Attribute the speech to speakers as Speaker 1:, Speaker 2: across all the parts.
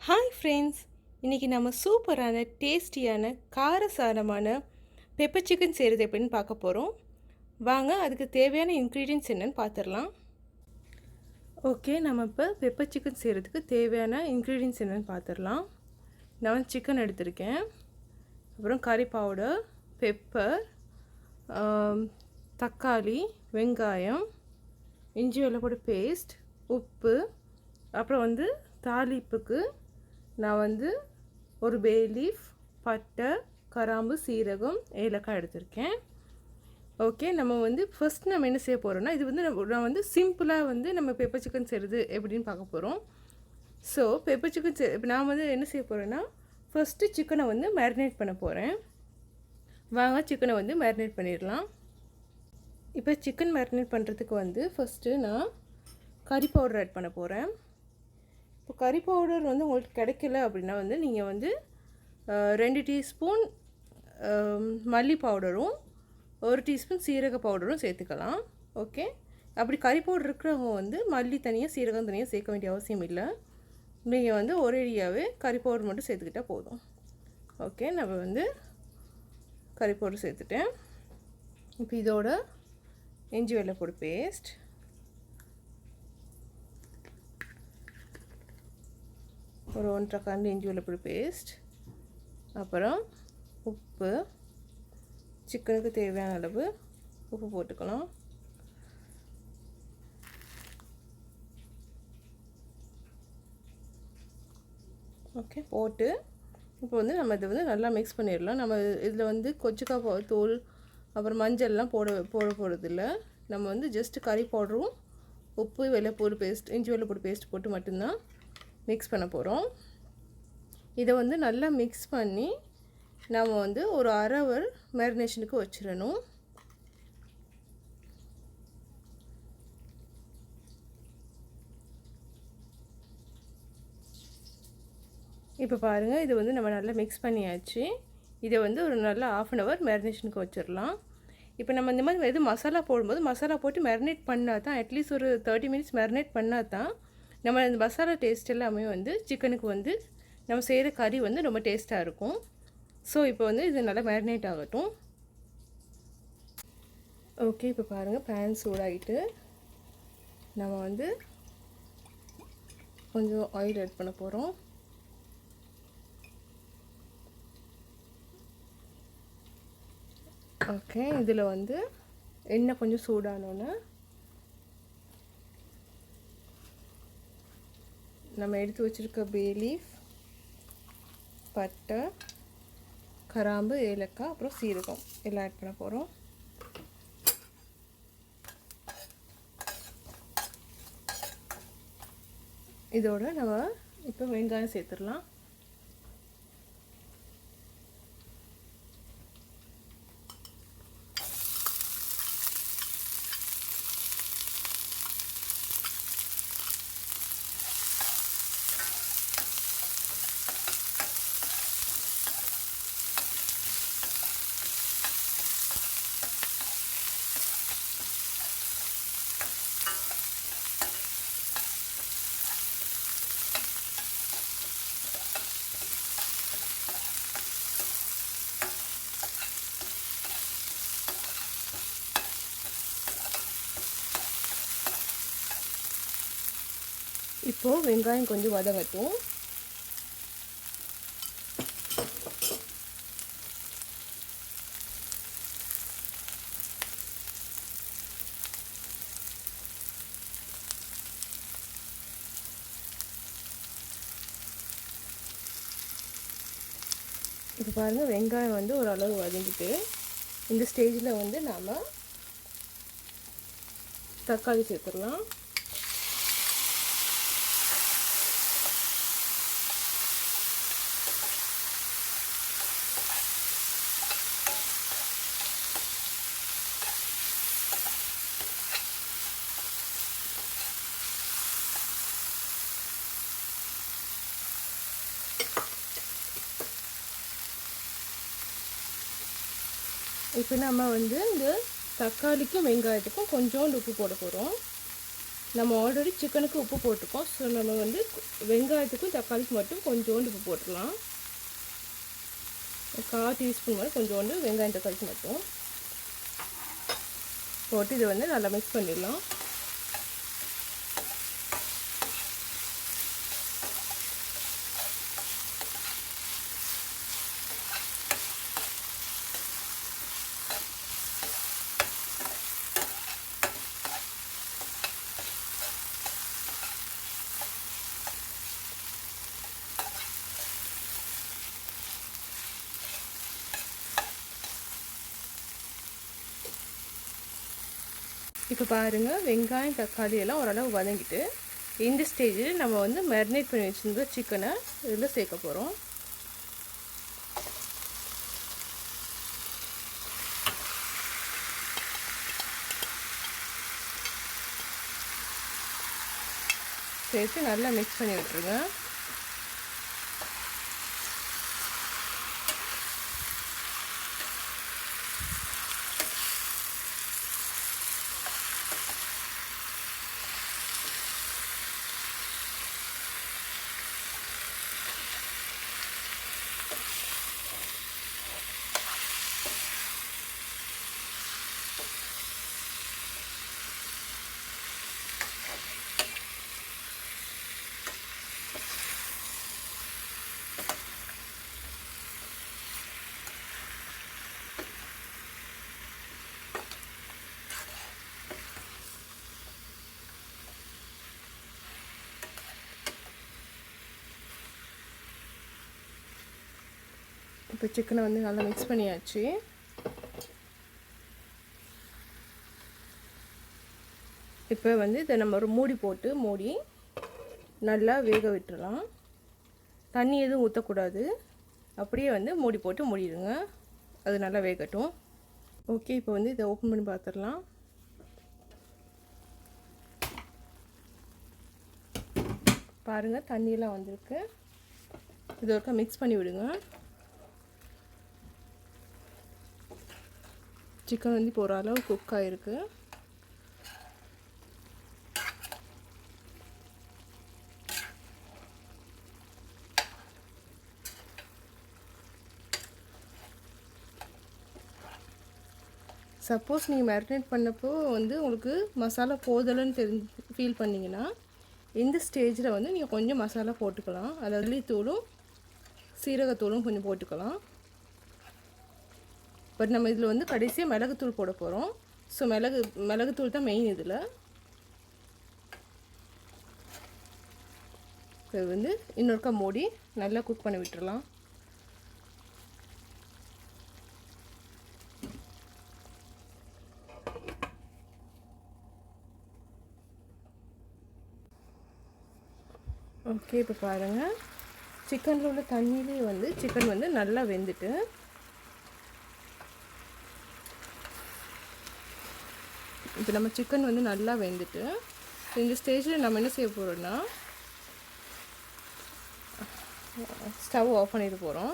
Speaker 1: Hi friends, இன்றைக்கி நம்ம சூப்பரான டேஸ்டியான காரசாரமான பெப்பர் சிக்கன் செய்கிறது எப்படின்னு பார்க்க போகிறோம். வாங்க அதுக்கு தேவையான இன்க்ரீடியன்ட்ஸ் என்னென்னு பார்த்துடலாம். ஓகே, நம்ம இப்போ பெப்பர் சிக்கன் செய்கிறதுக்கு தேவையான இன்க்ரீடியன்ட்ஸ் என்னென்னு பார்த்துடலாம். நான் சிக்கன் எடுத்திருக்கேன், அப்புறம் கறி பவுடர், பெப்பர், தக்காளி, வெங்காயம், இஞ்சி வெள்ளைப்பூடு பேஸ்ட், உப்பு, அப்புறம் தாளிப்புக்கு நான் ஒரு பே லீஃப், பட்டை, கிராம்பு, சீரகம், ஏலக்காய் எடுத்திருக்கேன். ஓகே, நம்ம ஃபஸ்ட் நம்ம என்ன செய்ய போகிறோம்னா, இது நான் சிம்பிளாக நம்ம பெப்பர் சிக்கன் செய்கிறது எப்படின்னு பார்க்க போகிறோம். ஸோ பெப்பர் சிக்கன் இப்போ நான் என்ன செய்ய போகிறேன்னா, ஃபஸ்ட்டு சிக்கனை மேரினேட் பண்ண போகிறேன். வாங்க சிக்கனை மேரினேட் பண்ணிடலாம். இப்போ சிக்கன் மேரினேட் பண்ணுறதுக்கு ஃபஸ்ட்டு நான் கறி பவுடர் ஆட் பண்ண போகிறேன். இப்போ கறி பவுடர் உங்களுக்கு கிடைக்கல அப்படின்னா நீங்கள் 2 டீஸ்பூன் மல்லி பவுடரும் 1 டீஸ்பூன் சீரக பவுடரும் சேர்த்துக்கலாம். ஓகே, அப்படி கறி பவுடர் இருக்கிறவங்க மல்லி தனியாக சீரகம் தனியாக சேர்க்க வேண்டிய அவசியம் இல்லை. நீங்கள் ஒரேடியாகவே கறி பவுடர் மட்டும் சேர்த்துக்கிட்டால் போதும். ஓகே, நம்ம கறி பவுடர் சேர்த்துட்டேன். இப்போ இதோட இஞ்சி வெள்ளைப்பூடு பேஸ்ட், ஒரு 1.5 கரண்டி இஞ்சி வெள்ளைப்பூடு பேஸ்ட், அப்புறம் உப்பு, சிக்கனுக்கு தேவையான அளவு உப்பு போட்டுக்கலாம். ஓகே, போட்டு இப்போ நம்ம இதை நல்லா மிக்ஸ் பண்ணிடலாம். நம்ம இதில் கொச்சிக்காய் தூள் அப்புறம் மஞ்சள்லாம் போட போகிறதில்ல. நம்ம ஜஸ்ட்டு கறி பவுடரும் உப்பு, வெள்ளைப்பூடு பேஸ்ட், இஞ்சி வெள்ளைப்பூடு பேஸ்ட் போட்டு மட்டும்தான் மிக்ஸ் பண்ண போகிறோம். இதை நல்லா மிக்ஸ் பண்ணி நம்ம ஒரு அரை ஹவர் மேரினேஷனுக்கு வச்சிடணும். இப்போ பாருங்கள், இது நம்ம நல்லா மிக்ஸ் பண்ணியாச்சு. இதை ஒரு நல்லா 1/2 ஹவர் மேரினேஷனுக்கு வச்சிடலாம். இப்போ நம்ம இந்த மாதிரி மசாலா போடும்போது மசாலா போட்டு மேரினேட் பண்ணால் தான், அட்லீஸ்ட் ஒரு 30 மினிட்ஸ் மேரினேட் பண்ணால் தான் நம்ம இந்த மசாலா டேஸ்ட் எல்லாமே சிக்கனுக்கு நம்ம செய்கிற கறி ரொம்ப டேஸ்ட்டாக இருக்கும். ஸோ இப்போ இது நல்லா மேரினேட் ஆகட்டும். ஓகே, இப்போ பாருங்கள், பேன் சூடாகிட்டு நம்ம கொஞ்சம் ஆயில் ஆட் பண்ண போகிறோம். ஓகே, இதில் எண்ணெய் கொஞ்சம் சூடானோன்னு நம்ம எடுத்து வச்சுருக்க பே லீஃப், பட்டை, கிராம்பு, ஏலக்காய், அப்புறம் சீரகம் எல்லாம் ஆட் பண்ண போகிறோம். இதோட நம்ம இப்போ வெங்காயம் சேர்த்துடலாம். இப்போது வெங்காயம் கொஞ்சம் வதங்கட்டும். இப்போ பாருங்கள், வெங்காயம் ஓரளவு வதங்கிட்டு இந்த ஸ்டேஜில் நாம் தக்காளி சேர்த்துடலாம். இப்போ நம்ம இந்த தக்காளிக்கும் வெங்காயத்துக்கும் கொஞ்சோண்டு உப்பு போட போகிறோம். நம்ம ஆல்ரெடி சிக்கனுக்கு உப்பு போட்டிருக்கோம். ஸோ நம்ம வந்து வெங்காயத்துக்கும் தக்காளிக்கும் மட்டும் கொஞ்சோண்டு உப்பு போட்டுடலாம். 1/4 டீஸ்பூன் மாதிரி கொஞ்சோண்டு வெங்காயம் தக்காளிக்கு மட்டும் போட்டு இதை வந்து நல்லா மிக்ஸ் பண்ணிடலாம். இப்போ பாருங்கள், வெங்காயம் தக்காளி எல்லாம் ஓரளவு வதங்கிட்டு இந்த ஸ்டேஜில் நம்ம வந்து மேரினேட் பண்ணி வச்சுருந்த சிக்கனை இதில் சேர்க்க போகிறோம். சேர்த்து நல்லா மிக்ஸ் பண்ணி விட்டுருங்க. இப்போ சிக்கனை வந்து நல்லா மிக்ஸ் பண்ணியாச்சு. இப்போ வந்து இதை நம்ம ஒரு மூடி போட்டு மூடி நல்லா வேக விட்டுறலாம். தண்ணி எதுவும் ஊற்றக்கூடாது, அப்படியே வந்து மூடி போட்டு மூடிடுங்க. அது நல்லா வேகட்டும். ஓகே, இப்போ வந்து இதை ஓப்பன் பண்ணி பார்த்துடலாம். பாருங்கள், தண்ணியெல்லாம் வந்திருக்கு. இது ஒருக்கா மிக்ஸ் பண்ணி விடுங்க. சிக்கன் வந்து இப்போ ஓரளவு குக் ஆகிருக்கு. சப்போஸ் நீங்கள் மேரினேட் பண்ணப்போ வந்து உங்களுக்கு மசாலா போதலைன்னு ஃபீல் பண்ணிங்கன்னா இந்த ஸ்டேஜில் வந்து நீங்கள் கொஞ்சம் மசாலா போட்டுக்கலாம். அதாவது மல்லித்தூளும் சீரகத்தூளும் கொஞ்சம் போட்டுக்கலாம். பட் நம்ம இதில் வந்து கடைசியாக மிளகுத்தூள் போட போகிறோம். ஸோ மிளகுத்தூள் தான் மெயின் இதில். இது வந்து இன்னொருக்கா மூடி நல்லா குக் பண்ணி விட்டுறலாம். ஓகே, இப்போ பாருங்கள், சிக்கனில் உள்ள தண்ணியிலே வந்து சிக்கன் வந்து நல்லா வெந்துட்டு இப்போ நம்ம சிக்கன் வந்து நல்லா வெந்துட்டு இந்த ஸ்டேஜில் நம்ம என்ன செய்ய போகிறோம்னா ஸ்டவ் ஆஃப் பண்ணிட்டு போகிறோம்.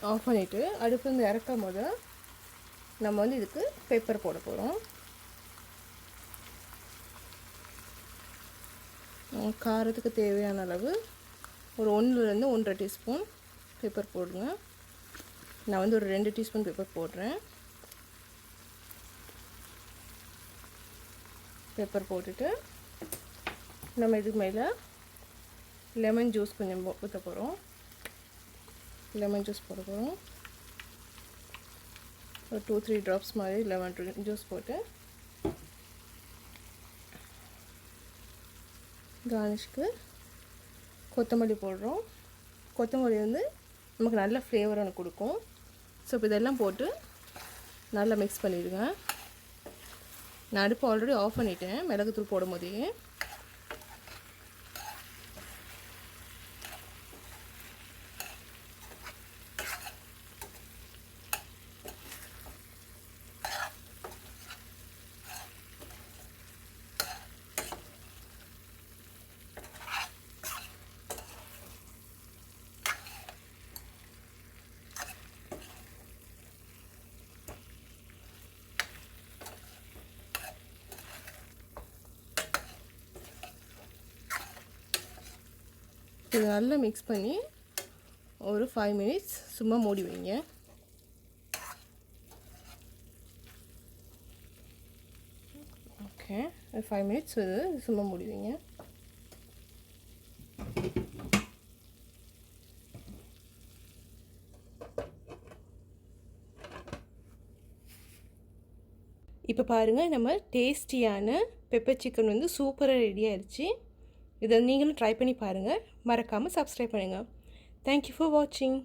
Speaker 1: ஆஃப் பண்ணிவிட்டு அடுப்பு வந்து இறக்கும் போது நம்ம வந்து இதுக்கு பெப்பர் போட போகிறோம். காரத்துக்கு தேவையான அளவு ஒரு 1லேருந்து 1.5 டீஸ்பூன் பெப்பர் போடுங்க. நான் வந்து ஒரு 2 டீஸ்பூன் பெப்பர் போடுறேன். பெப்பர் போட்டுட்டு நம்ம இதுக்கு மேலே லெமன் ஜூஸ் கொஞ்சம் ஊற்ற போகிறோம். லெமன் ஜூஸ் போட போகிறோம். ஒரு 2-3 ட்ராப்ஸ் மாதிரி லெமன் ஜூஸ் போட்டு கார்னிஷ்க்கு கொத்தமல்லி போடுறோம். கொத்தமல்லி வந்து நமக்கு நல்ல ஃப்ளேவரை கொடுக்கும். ஸோ இப்போ இதெல்லாம் போட்டு நல்லா மிக்ஸ் பண்ணிடுங்க. நான் அடுப்பு ஆல்ரெடி ஆஃப் பண்ணிட்டேன் மிளகுத்தூள் போடும் போதே. இது நல்லா மிக்ஸ் பண்ணி ஒரு 5 மினிட்ஸ் சும்மா மூடி வைங்க. ஓகே, 5 மினிட்ஸ் சும்மா மூடி வைங்க. இப்போ பாருங்கள், நம்ம டேஸ்டியான பெப்பர் சிக்கன் வந்து சூப்பராக ரெடி ஆயிடுச்சு. இதை நீங்களும் ட்ரை பண்ணி பாருங்கள். மறக்காமல் சப்ஸ்கிரைப் பண்ணுங்கள். தேங்க்யூ ஃபார் வாட்சிங்.